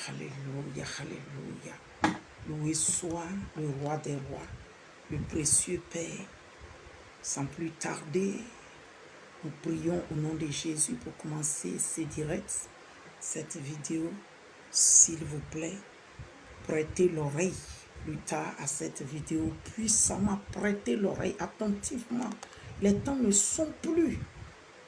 Alléluia, alléluia. Loué soit le roi des rois, le précieux Père. Sans plus tarder, nous prions au nom de Jésus pour commencer ce direct, cette vidéo. S'il vous plaît, prêtez l'oreille plus tard à cette vidéo, puissamment prêtez l'oreille attentivement. Les temps ne sont plus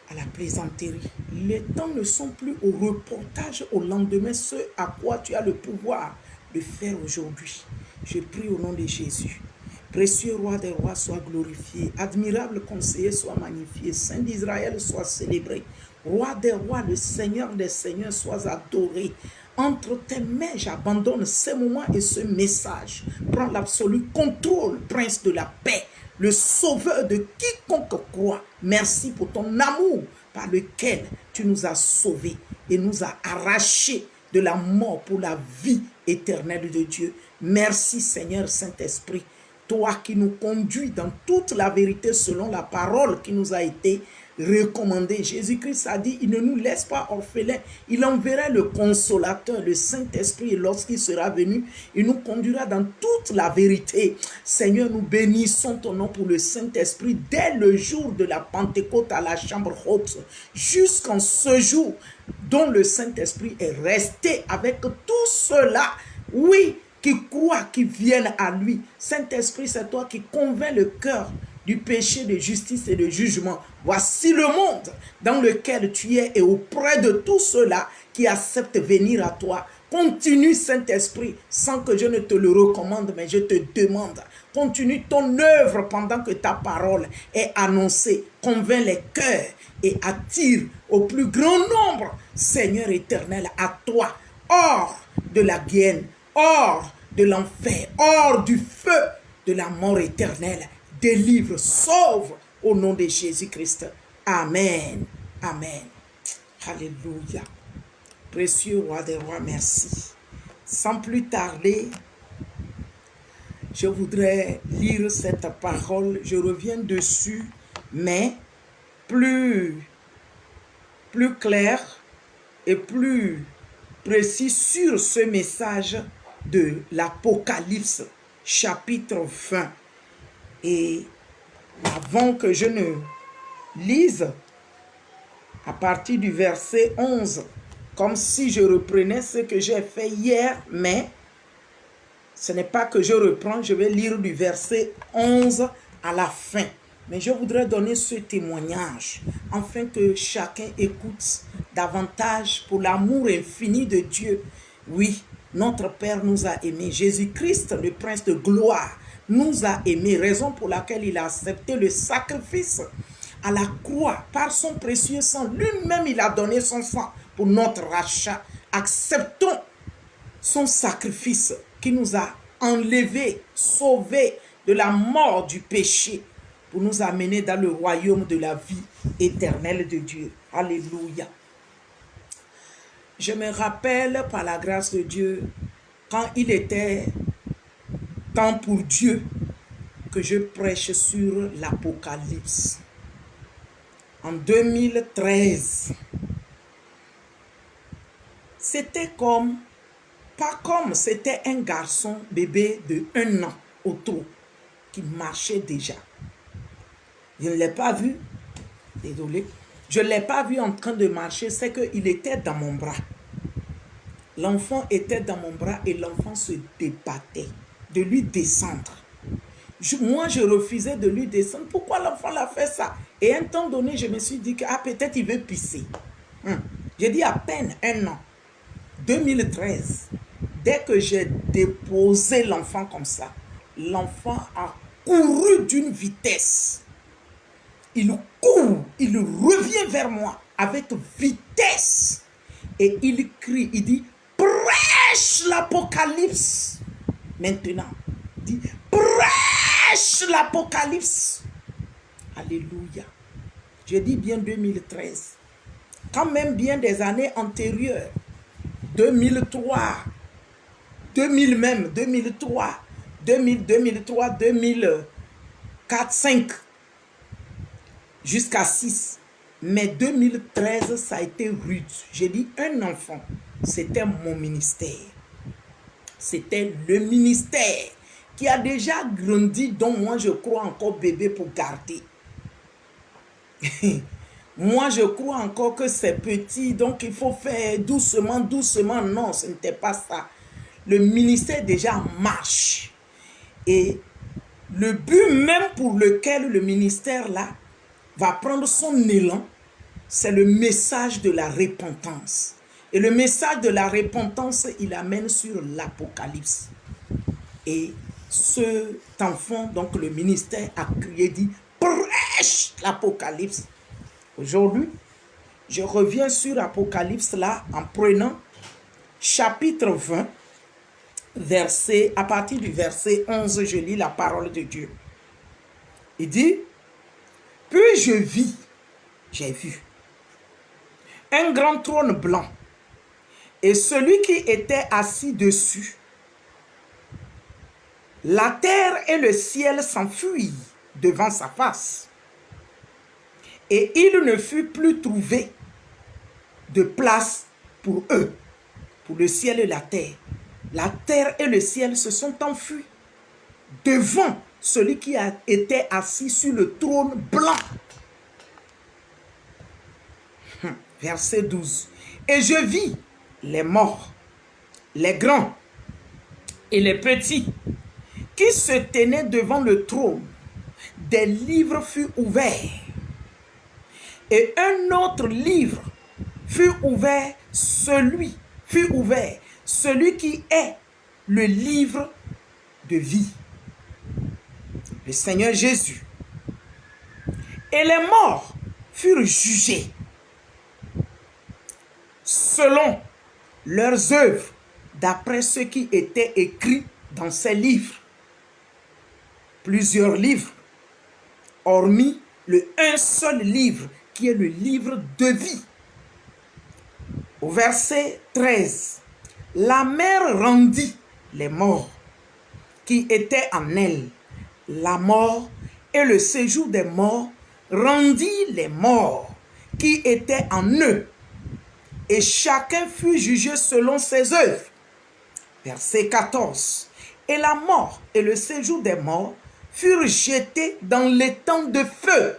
à la plaisanterie. Les temps ne sont plus au reportage au lendemain, ce à quoi tu as le pouvoir de faire aujourd'hui. Je prie au nom de Jésus. Précieux roi des rois, sois glorifié. Admirable conseiller, sois magnifié. Saint d'Israël, sois célébré. Roi des rois, le Seigneur des seigneurs, sois adoré. Entre tes mains, j'abandonne ce moment et ce message. Prends l'absolu contrôle, prince de la paix, le sauveur de quiconque croit. Merci pour ton amour par lequel tu nous as sauvés et nous as arrachés de la mort pour la vie éternelle de Dieu. Merci Seigneur Saint-Esprit, toi qui nous conduis dans toute la vérité selon la parole qui nous a été recommandée. Jésus-Christ a dit, il ne nous laisse pas orphelins, il enverra le consolateur, le Saint-Esprit, et lorsqu'il sera venu, il nous conduira dans toute la vérité. Seigneur, nous bénissons ton nom pour le Saint-Esprit dès le jour de la Pentecôte à la chambre haute, jusqu'en ce jour dont le Saint-Esprit est resté avec tous ceux-là, oui, qui croient, qui viennent à lui. Saint-Esprit, c'est toi qui convaincs le cœur du péché, de justice et de jugement. Voici le monde dans lequel tu es et auprès de tous ceux-là qui acceptent venir à toi. Continue, Saint-Esprit, sans que je ne te le recommande, mais je te demande. Continue ton œuvre pendant que ta parole est annoncée. Convainc les cœurs et attire au plus grand nombre, Seigneur éternel, à toi, hors de la guienne, hors de l'enfer, hors du feu de la mort éternelle. Délivre, sauve au nom de Jésus-Christ. Amen. Amen. Alléluia. Précieux roi des rois, merci. Sans plus tarder, je voudrais lire cette parole. Je reviens dessus, mais plus clair et plus précis sur ce message de l'Apocalypse, chapitre 20. Et avant que je ne lise à partir du verset 11, comme si je reprenais ce que j'ai fait hier, mais ce n'est pas que je reprends, je vais lire du verset 11 à la fin. Mais je voudrais donner ce témoignage, afin que chacun écoute davantage pour l'amour infini de Dieu. Oui, notre Père nous a aimés. Jésus-Christ, le Prince de gloire, nous a aimés, raison pour laquelle il a accepté le sacrifice à la croix par son précieux sang. Lui-même, il a donné son sang pour notre rachat. Acceptons son sacrifice qui nous a enlevés, sauvés de la mort du péché pour nous amener dans le royaume de la vie éternelle de Dieu. Alléluia. Je me rappelle par la grâce de Dieu, quand il était temps pour Dieu que je prêche sur l'Apocalypse. En 2013, c'était c'était un garçon bébé de 1 an autour qui marchait déjà. Je ne l'ai pas vu, désolé, je ne l'ai pas vu en train de marcher, c'est qu'il était dans mon bras. L'enfant était dans mon bras et l'enfant se débattait de lui descendre. Moi, je refusais de lui descendre. Pourquoi l'enfant l'a fait ça? Et à un temps donné, je me suis dit que peut-être il veut pisser. J'ai dit à peine 1 an. 2013, dès que j'ai déposé l'enfant comme ça, l'enfant a couru d'une vitesse. Il court, il revient vers moi avec vitesse. Et il crie, il dit, prêche l'Apocalypse. Maintenant, il dit, prêche l'Apocalypse. Alléluia. Je dis bien 2013. Quand même bien des années antérieures. 2003, 2000 même, 2003, 2003, 2004, 5, jusqu'à 6. Mais 2013, ça a été rude. J'ai dit un enfant c'était mon ministère. C'était le ministère qui a déjà grandi, dont moi je crois encore bébé pour garder. Moi je crois encore que c'est petit, donc il faut faire doucement, doucement. Non, ce n'était pas ça. Le ministère déjà en marche. Et le but même pour lequel le ministère là va prendre son élan, c'est le message de la repentance. Et le message de la repentance, il amène sur l'Apocalypse. Et cet enfant, donc le ministère a crié, dit, prêche l'Apocalypse. Aujourd'hui, je reviens sur l'Apocalypse là en prenant chapitre 20, à partir du verset 11, je lis la parole de Dieu. Il dit, puis j'ai vu, un grand trône blanc, et celui qui était assis dessus. La terre et le ciel s'enfuirent devant sa face, et il ne fut plus trouvé de place pour eux, pour le ciel et la terre. La terre et le ciel se sont enfuis devant celui qui a été assis sur le trône blanc. Verset 12. Et je vis les morts, les grands et les petits, qui se tenaient devant le trône. Des livres furent ouverts. Et un autre livre fut ouvert, celui qui est le livre de vie. Le Seigneur Jésus. Et les morts furent jugés selon leurs œuvres, d'après ce qui était écrit dans ces livres. Plusieurs livres, hormis le un seul livre, qui est le livre de vie. Au verset 13, la mer rendit les morts qui étaient en elle. La mort et le séjour des morts rendit les morts qui étaient en eux. Et chacun fut jugé selon ses œuvres. Verset 14. Et la mort et le séjour des morts furent jetés dans l'étang de feu.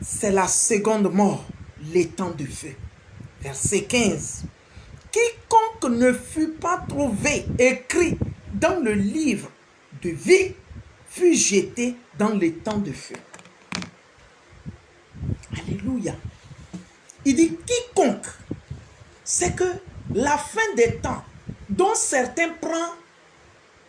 C'est la seconde mort, l'étang de feu. Verset 15. Quiconque ne fut pas trouvé écrit dans le livre de vie fut jeté dans l'étang de feu. Alléluia. Il dit quiconque, c'est que la fin des temps, dont certains prennent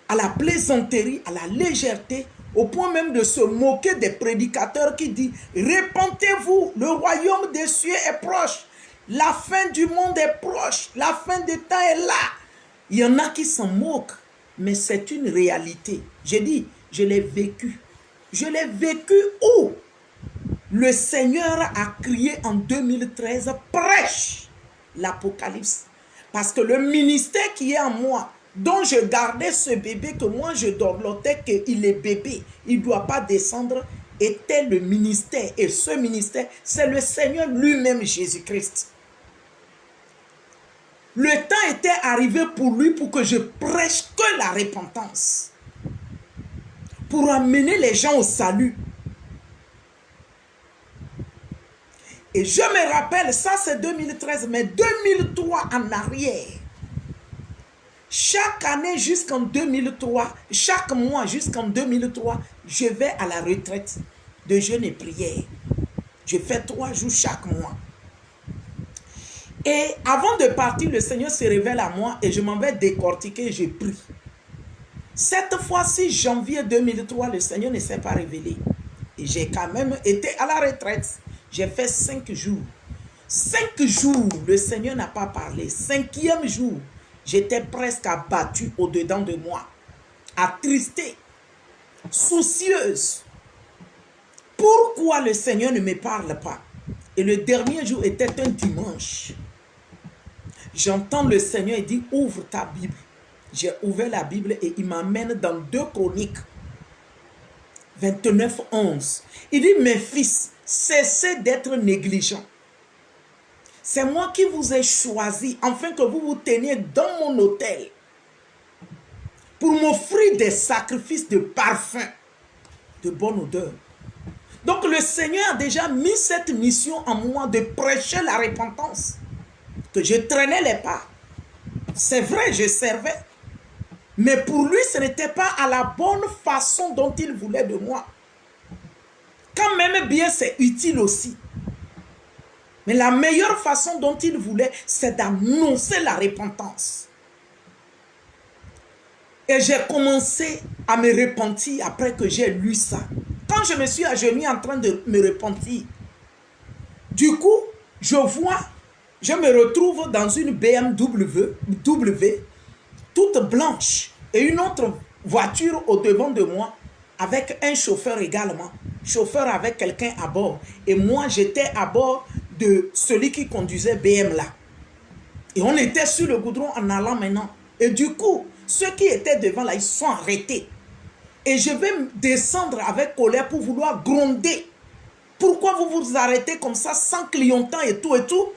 à la plaisanterie, à la légèreté, au point même de se moquer des prédicateurs qui disent « Repentez-vous, le royaume des cieux est proche, la fin du monde est proche, la fin des temps est là. » Il y en a qui s'en moquent, mais c'est une réalité. J'ai dit, je l'ai vécu. Je l'ai vécu où le Seigneur a crié en 2013, prêche l'Apocalypse. Parce que le ministère qui est en moi, dont je gardais ce bébé, que moi je dorlotais qu'il est bébé, il ne doit pas descendre, était le ministère. Et ce ministère, c'est le Seigneur lui-même, Jésus-Christ. Le temps était arrivé pour lui pour que je prêche que la repentance. Pour amener les gens au salut. Et je me rappelle, ça c'est 2013, mais 2003 en arrière. Chaque année jusqu'en 2003, chaque mois jusqu'en 2003, je vais à la retraite de jeûne et prière. Je fais 3 jours chaque mois. Et avant de partir, le Seigneur se révèle à moi et je m'en vais décortiquer et je prie. Cette fois-ci, janvier 2003, le Seigneur ne s'est pas révélé. Et j'ai quand même été à la retraite. J'ai fait 5 jours. 5 jours, le Seigneur n'a pas parlé. 5e jour, j'étais presque abattue au-dedans de moi. Attristée, soucieuse. Pourquoi le Seigneur ne me parle pas? Et le dernier jour était un dimanche. J'entends le Seigneur et dit, ouvre ta Bible. J'ai ouvert la Bible et il m'amène dans 2 Chroniques 29, 11. Il dit, mes fils, cessez d'être négligents. C'est moi qui vous ai choisi afin que vous vous teniez dans mon autel pour m'offrir des sacrifices de parfum, de bonne odeur. Donc le Seigneur a déjà mis cette mission en moi de prêcher la repentance, que je traînais les pas. C'est vrai, je servais. Mais pour lui, ce n'était pas à la bonne façon dont il voulait de moi. Quand même bien, c'est utile aussi. Mais la meilleure façon dont il voulait, c'est d'annoncer la repentance. Et j'ai commencé à me repentir après que j'ai lu ça. Quand je me suis agenouillé en train de me repentir, du coup, je me retrouve dans une BMW toute blanche et une autre voiture au devant de moi avec un chauffeur également. Chauffeur avec quelqu'un à bord. Et moi, j'étais à bord de celui qui conduisait BM là. Et on était sur le goudron en allant maintenant. Et du coup, ceux qui étaient devant là, ils sont arrêtés. Et je vais descendre avec colère pour vouloir gronder. Pourquoi vous vous arrêtez comme ça sans clignotant et tout et tout?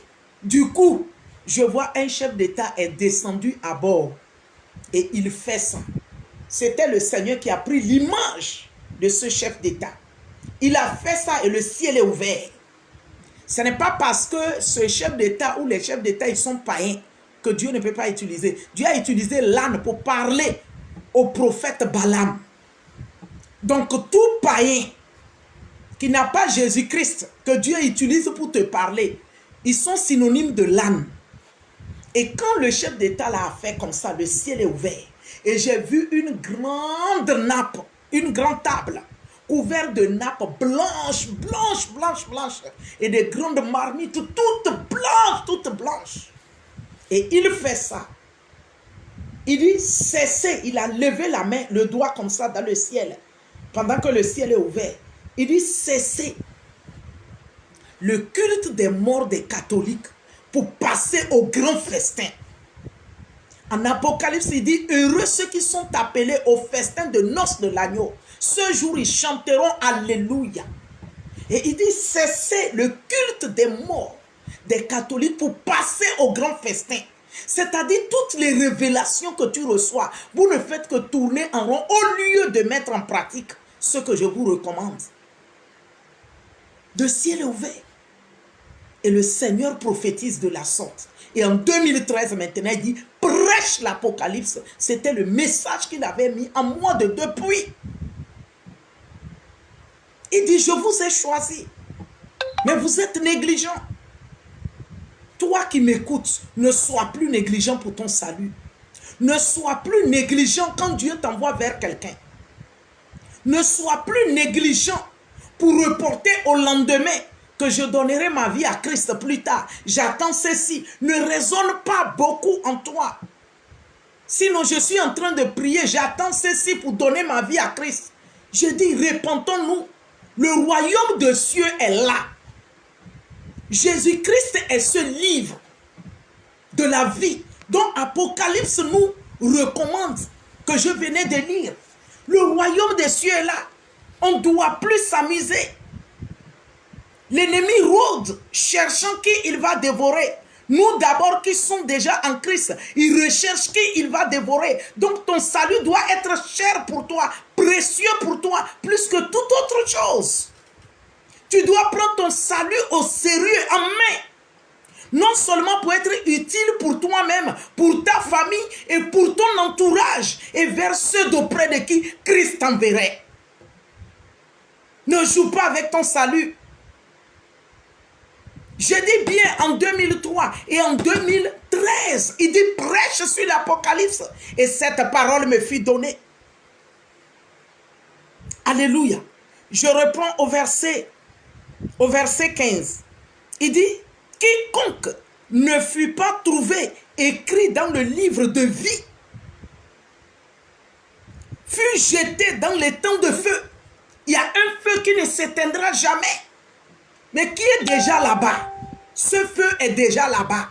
Du coup, je vois un chef d'État est descendu à bord. Et il fait ça. C'était le Seigneur qui a pris l'image de ce chef d'État. Il a fait ça et le ciel est ouvert. Ce n'est pas parce que ce chef d'État ou les chefs d'État, ils sont païens que Dieu ne peut pas utiliser. Dieu a utilisé l'âne pour parler au prophète Balaam. Donc tout païen qui n'a pas Jésus-Christ que Dieu utilise pour te parler, ils sont synonymes de l'âne. Et quand le chef d'État l'a fait comme ça, le ciel est ouvert. Et j'ai vu une grande nappe, une grande table, couverte de nappes blanches, blanches, blanches, blanches. Et des grandes marmites toutes blanches. Et il fait ça. Il dit, cessez. Il a levé la main, le doigt comme ça dans le ciel. Pendant que le ciel est ouvert. Il dit, cessez le culte des morts des catholiques pour passer au grand festin. En Apocalypse, il dit, heureux ceux qui sont appelés au festin de noces de l'agneau. Ce jour, ils chanteront Alléluia. Et il dit, cessez le culte des morts des catholiques pour passer au grand festin. C'est-à-dire toutes les révélations que tu reçois, vous ne faites que tourner en rond au lieu de mettre en pratique ce que je vous recommande. Le ciel est ouvert. Et le Seigneur prophétise de la sorte. Et en 2013 maintenant, il dit, prêche l'Apocalypse. C'était le message qu'il avait mis en moi depuis. Il dit, je vous ai choisi. Mais vous êtes négligents. Toi qui m'écoutes, ne sois plus négligent pour ton salut. Ne sois plus négligent quand Dieu t'envoie vers quelqu'un. Ne sois plus négligent pour reporter au lendemain que je donnerai ma vie à Christ plus tard. J'attends ceci. Ne raisonne pas beaucoup en toi. Sinon, je suis en train de prier. J'attends ceci pour donner ma vie à Christ. Je dis, repentons-nous. Le royaume de cieux est là. Jésus-Christ est ce livre de la vie dont Apocalypse nous recommande que je venais de lire. Le royaume des cieux est là. On ne doit plus s'amuser. L'ennemi rôde, cherchant qui il va dévorer. Nous d'abord qui sommes déjà en Christ, il recherche qui il va dévorer. Donc ton salut doit être cher pour toi, précieux pour toi, plus que toute autre chose. Tu dois prendre ton salut au sérieux, en main. Non seulement pour être utile pour toi-même, pour ta famille et pour ton entourage et vers ceux d'auprès de qui Christ t'enverrait. Ne joue pas avec ton salut. Je dis bien en 2003 et en 2013, il dit prêche sur l'Apocalypse et cette parole me fut donnée. Alléluia. Je reprends au verset 15. Il dit, quiconque ne fut pas trouvé écrit dans le livre de vie fut jeté dans les temps de feu. Il y a un feu qui ne s'éteindra jamais, mais qui est déjà là-bas. Ce feu est déjà là-bas.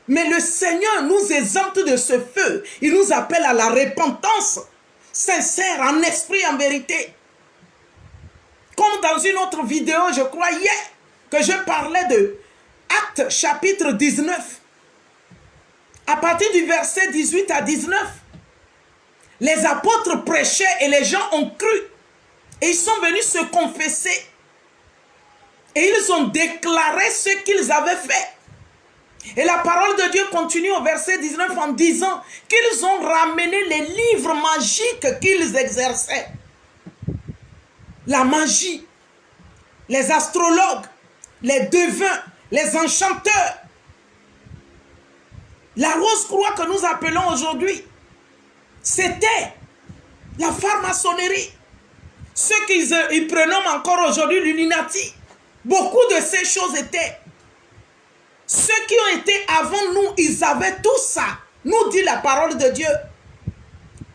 Mais le Seigneur nous exempte de ce feu. Il nous appelle à la repentance sincère, en esprit, en vérité. Comme dans une autre vidéo, je crois hier, que je parlais de Actes chapitre 19, à partir du verset 18 à 19, les apôtres prêchaient et les gens ont cru. Et ils sont venus se confesser. Et ils ont déclaré ce qu'ils avaient fait. Et la parole de Dieu continue au verset 19 en disant qu'ils ont ramené les livres magiques qu'ils exerçaient. La magie, les astrologues, les devins, les enchanteurs. La rose-croix que nous appelons aujourd'hui, c'était la franc-maçonnerie. Ceux qu'ils prénomment encore aujourd'hui l'Illuminati. Beaucoup de ces choses étaient. Ceux qui ont été avant nous, ils avaient tout ça. Nous dit la parole de Dieu.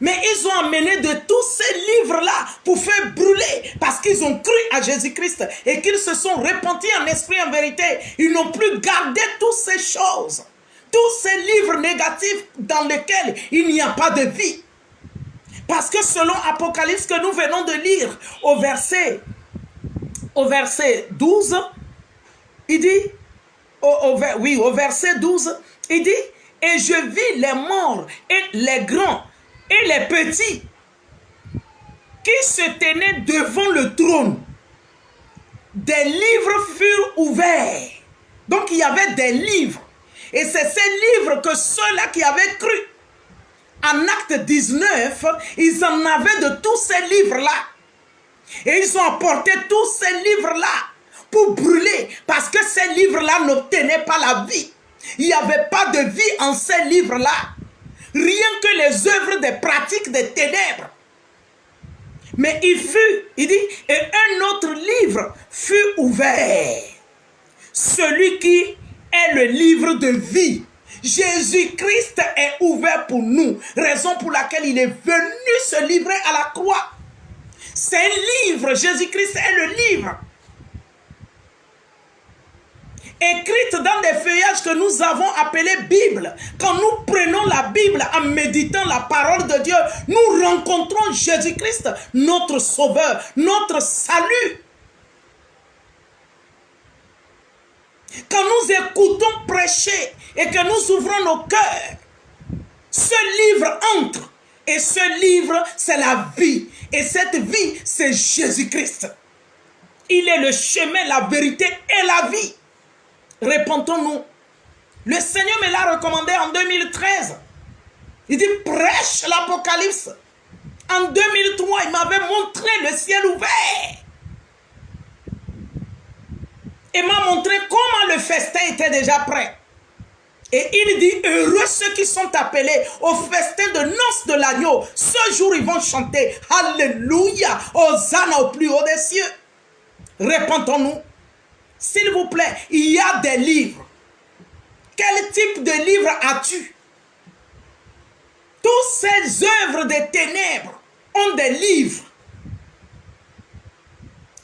Mais ils ont amené de tous ces livres-là pour faire brûler. Parce qu'ils ont cru à Jésus-Christ. Et qu'ils se sont repentis en esprit, en vérité. Ils n'ont plus gardé toutes ces choses. Tous ces livres négatifs dans lesquels il n'y a pas de vie. Parce que selon Apocalypse que nous venons de lire au verset 12, il dit, au verset 12, il dit, et je vis les morts et les grands et les petits qui se tenaient devant le trône. Des livres furent ouverts. Donc il y avait des livres. Et c'est ces livres que ceux-là qui avaient cru en acte 19, ils en avaient de tous ces livres-là. Et ils ont apporté tous ces livres-là pour brûler. Parce que ces livres-là n'obtenaient pas la vie. Il n'y avait pas de vie en ces livres-là. Rien que les œuvres des pratiques des ténèbres. Mais il dit, et un autre livre fut ouvert. Celui qui est le livre de vie. Jésus-Christ est ouvert pour nous. Raison pour laquelle il est venu se livrer à la croix. C'est un livre. Jésus-Christ est le livre. Écrite dans des feuillages que nous avons appelés Bible. Quand nous prenons la Bible en méditant la parole de Dieu, nous rencontrons Jésus-Christ, notre Sauveur, notre salut. Quand nous écoutons prêcher et que nous ouvrons nos cœurs, ce livre entre. Et ce livre, c'est la vie. Et cette vie, c'est Jésus-Christ. Il est le chemin, la vérité et la vie. Répentons-nous. Le Seigneur me l'a recommandé en 2013. Il dit, prêche l'Apocalypse. En 2003, il m'avait montré le ciel ouvert. Il m'a montré comment le festin était déjà prêt. Et il dit, heureux ceux qui sont appelés au festin de noces de l'agneau. Ce jour, ils vont chanter, Alléluia, Hosanna au plus haut des cieux. Répentons-nous. S'il vous plaît, il y a des livres. Quel type de livre as-tu? Toutes ces œuvres des ténèbres ont des livres.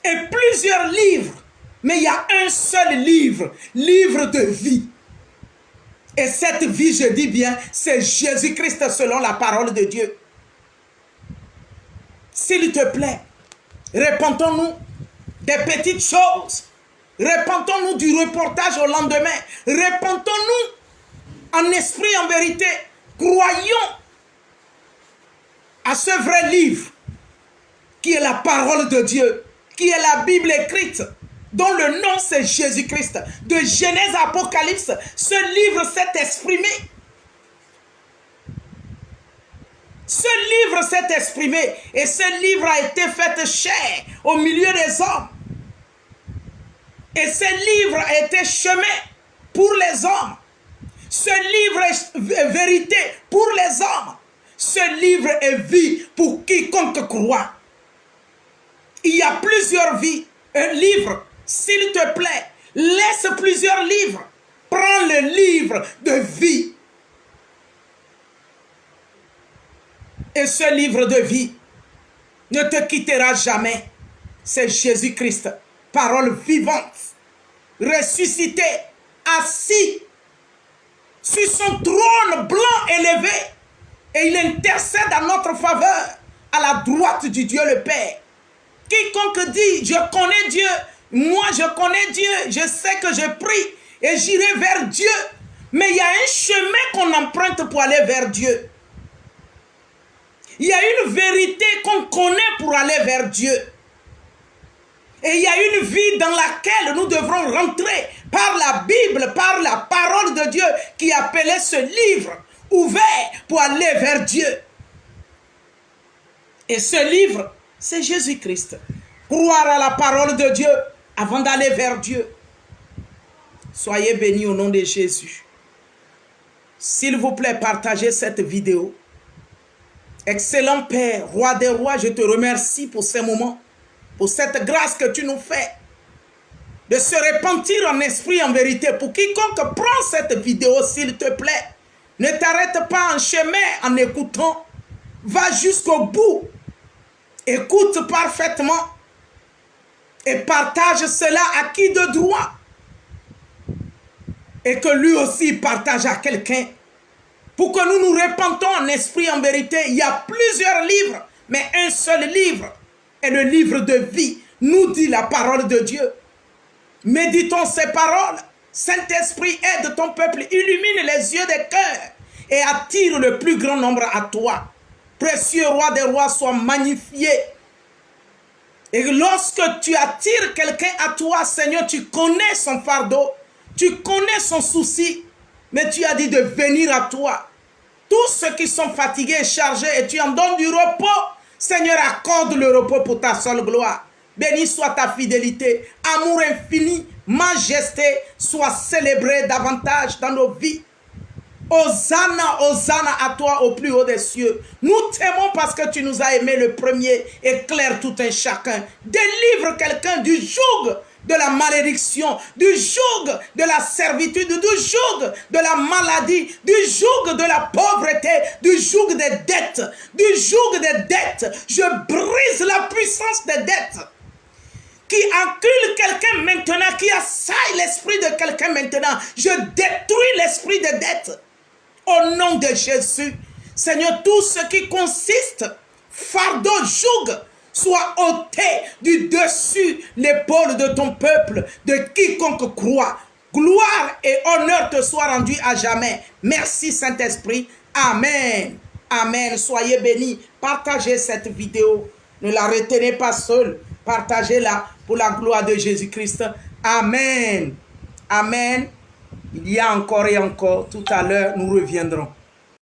Et plusieurs livres. Mais il y a un seul livre, livre de vie. Et cette vie, je dis bien, c'est Jésus-Christ selon la parole de Dieu. S'il te plaît, répentons-nous des petites choses. Répentons-nous du reportage au lendemain. Répentons-nous en esprit, en vérité. Croyons à ce vrai livre qui est la parole de Dieu, qui est la Bible écrite, dont le nom c'est Jésus-Christ. De Genèse à Apocalypse, ce livre s'est exprimé. Ce livre s'est exprimé et ce livre a été fait chair au milieu des hommes. Et ce livre a été chemin pour les hommes. Ce livre est vérité pour les hommes. Ce livre est vie pour quiconque croit. Il y a plusieurs vies. Un livre, s'il te plaît, laisse plusieurs livres. Prends le livre de vie. Et ce livre de vie ne te quittera jamais. C'est Jésus-Christ, parole vivante, ressuscité, assis sur son trône blanc élevé. Et il intercède en notre faveur à la droite du Dieu le Père. Quiconque dit, je connais Dieu, moi je connais Dieu, je sais que je prie et j'irai vers Dieu. Mais il y a un chemin qu'on emprunte pour aller vers Dieu. Il y a une vérité qu'on connaît pour aller vers Dieu. Et il y a une vie dans laquelle nous devrons rentrer par la Bible, par la parole de Dieu qui appelait ce livre ouvert pour aller vers Dieu. Et ce livre, c'est Jésus-Christ. Croire à la parole de Dieu avant d'aller vers Dieu. Soyez bénis au nom de Jésus. S'il vous plaît, partagez cette vidéo. Excellent Père, Roi des rois, je te remercie pour ces moments, pour cette grâce que tu nous fais, de se repentir en esprit, en vérité. Pour quiconque prend cette vidéo, s'il te plaît, ne t'arrête pas en chemin en écoutant. Va jusqu'au bout. Écoute parfaitement et partage cela à qui de droit. Et que lui aussi partage à quelqu'un. Pour que nous nous repentons en esprit, en vérité. Il y a plusieurs livres, mais un seul livre est le livre de vie, nous dit la parole de Dieu. Méditons ces paroles. Saint-Esprit, aide ton peuple, illumine les yeux des cœurs et attire le plus grand nombre à toi. Précieux Roi des rois, sois magnifié. Et lorsque tu attires quelqu'un à toi, Seigneur, tu connais son fardeau, tu connais son souci, mais tu as dit de venir à toi. Tous ceux qui sont fatigués et chargés, et tu en donnes du repos, Seigneur, accorde le repos pour ta seule gloire. Béni soit ta fidélité, amour infini, majesté, soit célébré davantage dans nos vies. Hosanna, Hosanna à toi au plus haut des cieux. Nous t'aimons parce que tu nous as aimés le premier. Éclaire tout un chacun. Délivre quelqu'un du joug de la malédiction, du joug de la servitude, du joug de la maladie, du joug de la pauvreté, du joug des dettes, du joug des dettes. Je brise la puissance des dettes qui encule quelqu'un maintenant, qui assaille l'esprit de quelqu'un maintenant. Je détruis l'esprit des dettes. Au nom de Jésus, Seigneur, tout ce qui consiste, fardeau, joug, soit ôté du dessus l'épaule de ton peuple, de quiconque croit. Gloire et honneur te soient rendus à jamais. Merci Saint-Esprit. Amen. Amen. Soyez bénis. Partagez cette vidéo. Ne la retenez pas seule. Partagez-la pour la gloire de Jésus-Christ. Amen. Amen. Il y a encore et encore. Tout à l'heure, nous reviendrons.